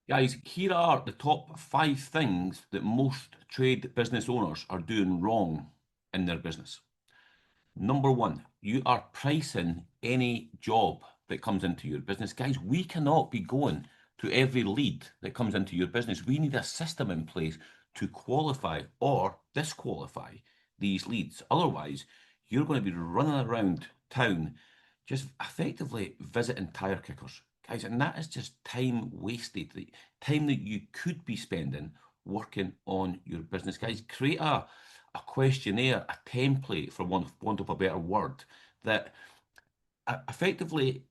Guys, here are the top 5 things that most trade business owners are doing wrong in their business. Number one, you are pricing any job that comes into your business. Guys, we cannot be going to every lead that comes into your business. We need a system in place to qualify or disqualify these leads. Otherwise, you're going to be running around town just effectively visiting tire kickers. Guys, and that is just time wasted, time that you could be spending working on your business. Guys, create a questionnaire, a template, for want of a better word, that effectively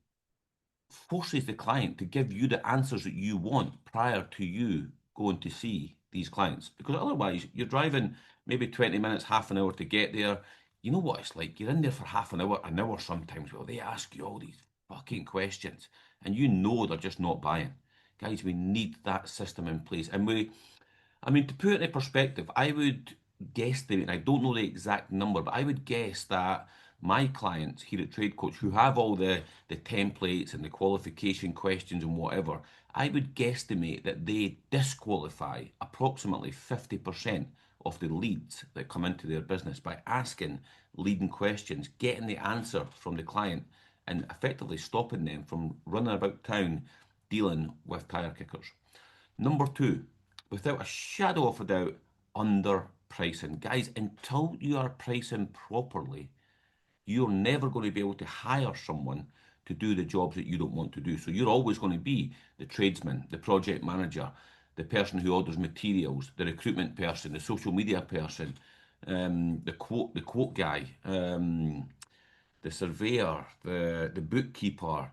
forces the client to give you the answers that you want prior to you going to see these clients. Because otherwise, you're driving maybe 20 minutes, half an hour to get there. You know what it's like. You're in there for half an hour sometimes. Well, they ask you all these fucking questions, and you know they're just not buying. Guys, we need that system in place. I mean, to put it in perspective, I would guesstimate, and I don't know the exact number, but I would guess that my clients here at Trade Coach, who have all the templates and the qualification questions and whatever, I would guesstimate that they disqualify approximately 50% of the leads that come into their business by asking leading questions, getting the answer from the client, and effectively stopping them from running about town dealing with tire kickers. Number two, without a shadow of a doubt, underpricing. Guys, until you are pricing properly, you're never going to be able to hire someone to do the jobs that you don't want to do. So you're always going to be the tradesman, the project manager, the person who orders materials, the recruitment person, the social media person, the quote guy, the surveyor, the bookkeeper,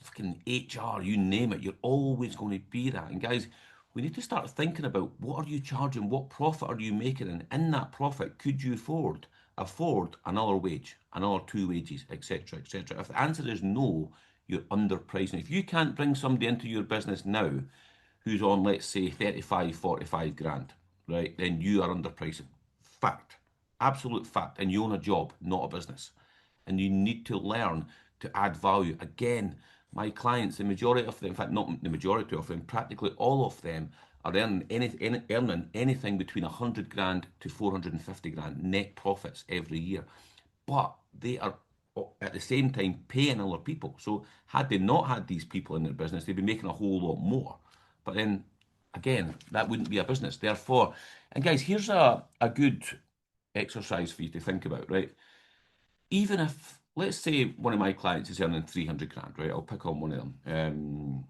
fucking HR, you name it. You're always going to be that. And guys, we need to start thinking about what are you charging, what profit are you making, and in that profit, could you afford another wage, another 2 wages, etc., etc. If the answer is no, you're underpricing. If you can't bring somebody into your business now who's on, let's say, 35, 45 grand, right, then you are underpricing. Fact. Absolute fact. And you own a job, not a business. And you need to learn to add value. Again, my clients, the majority of them, in fact, not the majority of them, practically all of them are earning anything between 100 grand to 450 grand net profits every year. But they are at the same time paying other people. So had they not had these people in their business, they'd be making a whole lot more. But then again, that wouldn't be a business. Therefore, and guys, here's a good exercise for you to think about, right? Even if, let's say, one of my clients is earning 300 grand, right? I'll pick on one of them,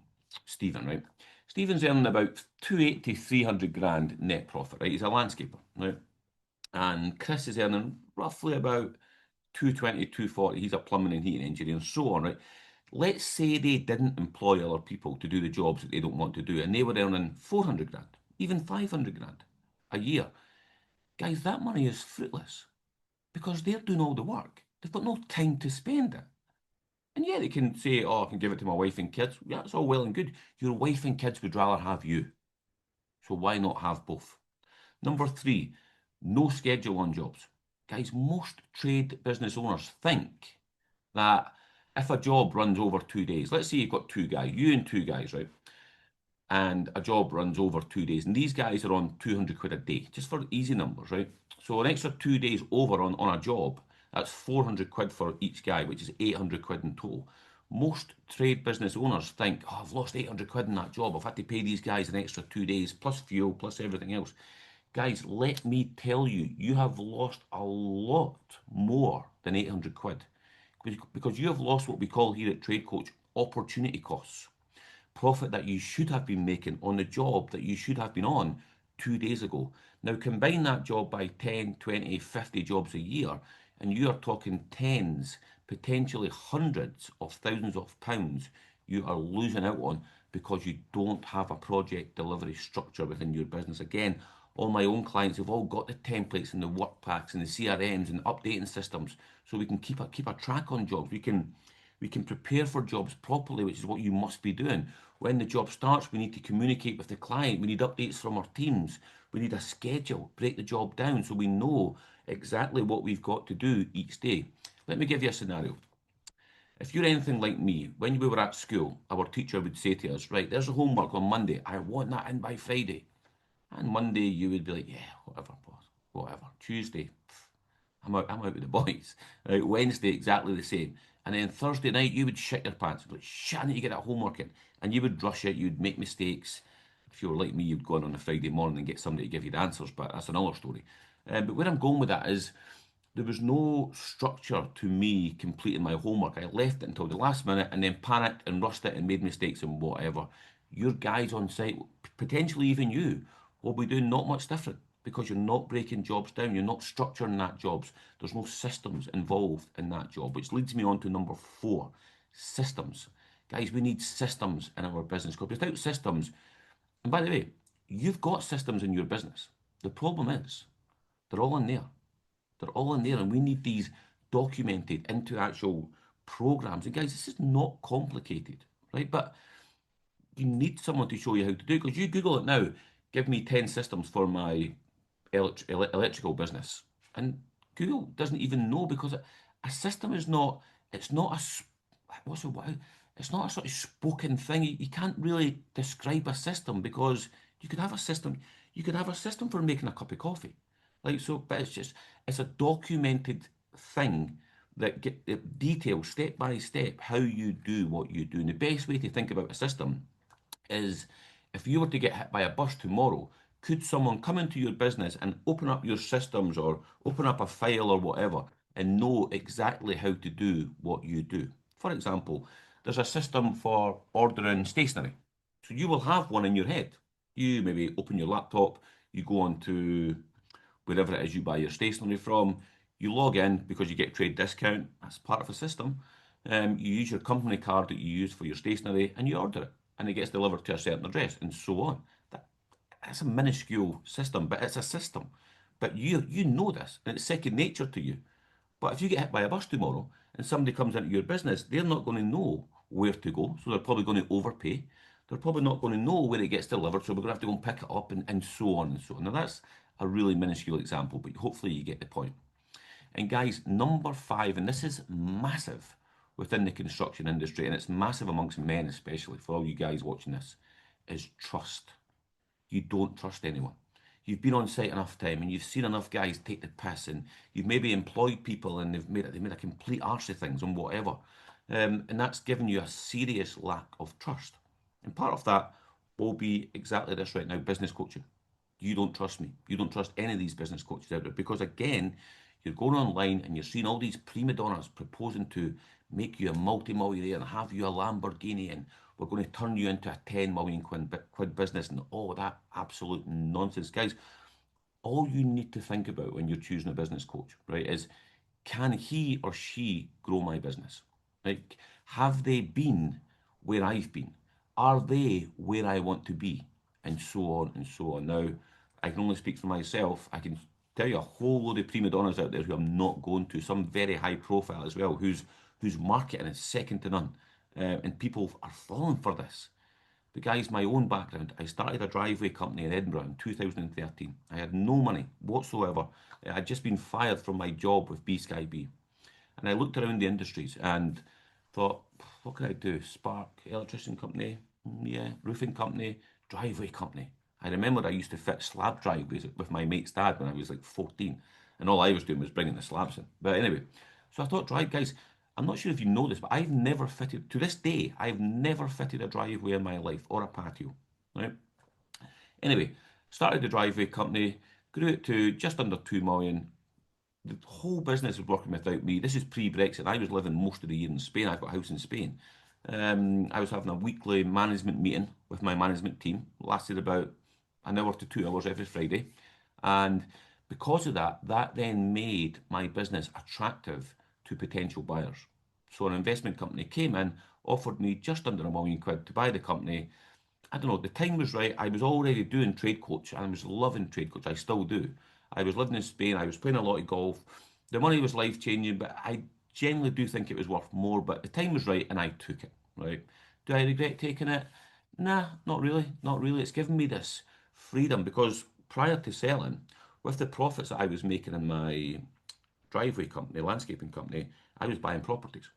Stephen, right? Stephen's earning about 280, 300 grand net profit, right? He's a landscaper, right? And Chris is earning roughly about 220, 240. He's a plumbing and heating engineer and so on, right? Let's say they didn't employ other people to do the jobs that they don't want to do, and they were earning 400 grand, even 500 grand a year. Guys, that money is fruitless because they're doing all the work. They've got no time to spend it. And yeah, they can say, oh, I can give it to my wife and kids. Yeah, that's all well and good. Your wife and kids would rather have you. So why not have both? Number three, no schedule on jobs. Guys, most trade business owners think that if a job runs over 2 days, let's say you've got two guys, you and two guys, right? And a job runs over 2 days, and these guys are on 200 quid a day, just for easy numbers, right? So an extra 2 days over on a job, that's 400 quid for each guy, which is 800 quid in total. Most trade business owners think, oh, I've lost 800 quid in that job. I've had to pay these guys an extra 2 days, plus fuel, plus everything else. Guys, let me tell you, you have lost a lot more than 800 quid because you have lost what we call here at Trade Coach opportunity costs, profit that you should have been making on the job that you should have been on 2 days ago. Now combine that job by 10, 20, 50 jobs a year, and you are talking tens, potentially hundreds of thousands of pounds you are losing out on because you don't have a project delivery structure within your business. Again, all my own clients have all got the templates and the work packs and the CRMs and updating systems so we can keep a track on jobs. We can prepare for jobs properly, which is what you must be doing. When the job starts, we need to communicate with the client. We need updates from our teams. We need a schedule, break the job down so we know exactly what we've got to do each day. Let me give you a scenario. If you're anything like me, when we were at school, our teacher would say to us, right, there's a homework on Monday. I want that in by Friday. And Monday you would be like, yeah, whatever, boss, whatever. Tuesday, I'm out with the boys. Right, Wednesday, exactly the same. And then Thursday night, you would shit your pants. You'd be like, shit, I need to get that homework in. And you would rush it, you'd make mistakes. If you were like me, you'd go on a Friday morning and get somebody to give you the answers, but that's another story. But where I'm going with that is there was no structure to me completing my homework. I left it until the last minute and then panicked and rushed it and made mistakes and whatever. Your guys on site, potentially even you, will be doing not much different because you're not breaking jobs down. You're not structuring that jobs. There's no systems involved in that job, which leads me on to number 4, systems. Guys, we need systems in our business because without systems, and by the way, you've got systems in your business. The problem is they're all in there. They're all in there, and we need these documented into actual programs. And guys, this is not complicated, right? But you need someone to show you how to do it because you Google it now. Give me 10 systems for my electrical business, and Google doesn't even know because a system is not. It's not what's the word? It's not a sort of spoken thing. You can't really describe a system because you could have a system. You could have a system for making a cup of coffee, like so. But it's a documented thing that it details step by step how you do what you do. And the best way to think about a system is if you were to get hit by a bus tomorrow, could someone come into your business and open up your systems or open up a file or whatever and know exactly how to do what you do? For example, there's a system for ordering stationery. So you will have one in your head. You maybe open your laptop, you go on to wherever it is you buy your stationery from. You log in because you get trade discount. That's part of the system. You use your company card that you use for your stationery and you order it, and it gets delivered to a certain address, and so on. That's a minuscule system, but it's a system. But you know this, and it's second nature to you. But if you get hit by a bus tomorrow and somebody comes into your business, they're not going to know where to go, so they're probably going to overpay. They're probably not going to know where it gets delivered, so we're going to have to go and pick it up and so on and so on. Now, that's a really minuscule example, but hopefully you get the point. And guys, number 5, and this is massive within the construction industry, and it's massive amongst men especially, for all you guys watching this, is trust. You don't trust anyone. You've been on site enough time and you've seen enough guys take the piss, and you've maybe employed people and they've made a complete arse of things and whatever. And that's given you a serious lack of trust. And part of that will be exactly this right now, business coaching. You don't trust me. You don't trust any of these business coaches out there because, again, you're going online and you're seeing all these prima donnas proposing to make you a multi-millionaire and have you a Lamborghini, and we're going to turn you into a 10 million quid business and all that absolute nonsense. Guys, all you need to think about when you're choosing a business coach, right, is can he or she grow my business? Like, have they been where I've been? Are they where I want to be? And so on and so on. Now, I can only speak for myself. I can tell you a whole load of prima donnas out there who I'm not going to, some very high profile as well, whose marketing is second to none. And people are falling for this. The guy's my own background. I started a driveway company in Edinburgh in 2013. I had no money whatsoever. I'd just been fired from my job with B Sky B. And I looked around the industries and thought, what can I do? Spark, electrician company, yeah, roofing company, driveway company. I remember I used to fit slab driveways with my mate's dad when I was like 14, and all I was doing was bringing the slabs in. But anyway, so I thought, right, guys, I'm not sure if you know this, but I've never fitted, to this day, I've never fitted a driveway in my life or a patio, right? Anyway, started the driveway company, grew it to just under 2 million. The whole business was working without me. This is pre-Brexit. I was living most of the year in Spain. I've got a house in Spain. I was having a weekly management meeting with my management team. It lasted about an hour to 2 hours every Friday. And because of that, that then made my business attractive to potential buyers. So an investment company came in, offered me just under £1 million to buy the company. I don't know, the time was right. I was already doing trade coach and I was loving trade coach. I still do. I was living in Spain. I was playing a lot of golf. The money was life changing, but I generally do think it was worth more. But the time was right and I took it, right? Do I regret taking it? Nah, not really. Not really. It's given me this freedom because prior to selling, with the profits that I was making in my driveway company, landscaping company, I was buying properties.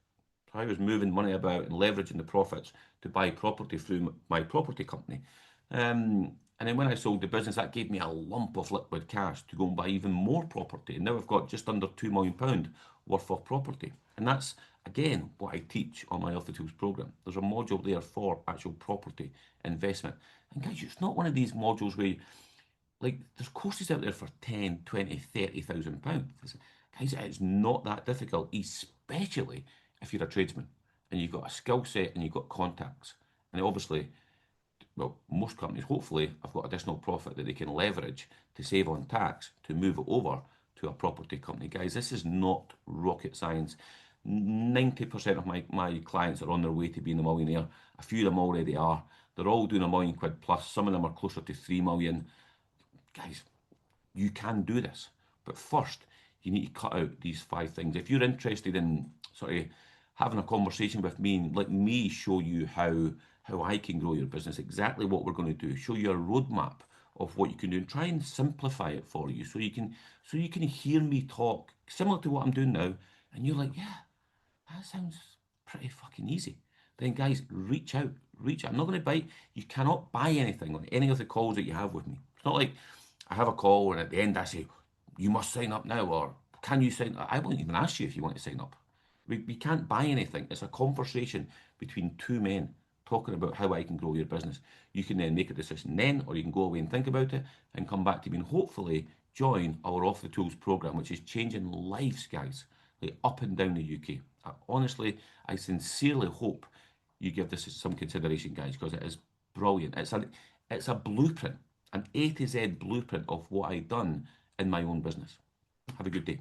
I was moving money about and leveraging the profits to buy property through my property company. And then when I sold the business, that gave me a lump of liquid cash to go and buy even more property. And now I've got just under £2 million worth of property. And that's, again, what I teach on my Off the Tools program. There's a module there for actual property investment. And guys, it's not one of these modules where like there's courses out there for 10, 20, 30,000 pounds. Guys, it's not that difficult, especially if you're a tradesman and you've got a skill set and you've got contacts. And obviously, well, most companies hopefully have got additional profit that they can leverage to save on tax to move it over to a property company. Guys, this is not rocket science. 90% of my clients are on their way to being a millionaire. A few of them already are. They're all doing £1 million plus. Some of them are closer to 3 million. Guys, you can do this. But first, you need to cut out these 5 things. If you're interested in sort of having a conversation with me and let me show you how I can grow your business, exactly what we're going to do, show you a roadmap of what you can do and try and simplify it for you so you can hear me talk similar to what I'm doing now, and you're like, yeah, that sounds pretty fucking easy. Then guys, reach out. Reach out. I'm not going to bite. You cannot buy anything on any of the calls that you have with me. It's not like I have a call and at the end I say, you must sign up now, or can you sign up? I won't even ask you if you want to sign up. We can't buy anything. It's a conversation between two men talking about how I can grow your business. You can then make a decision then, or you can go away and think about it and come back to me and hopefully join our Off the Tools program, which is changing lives, guys, like up and down the UK. Honestly, I sincerely hope you give this some consideration, guys, because it is brilliant. It's a blueprint, an A to Z blueprint of what I've done in my own business. Have a good day.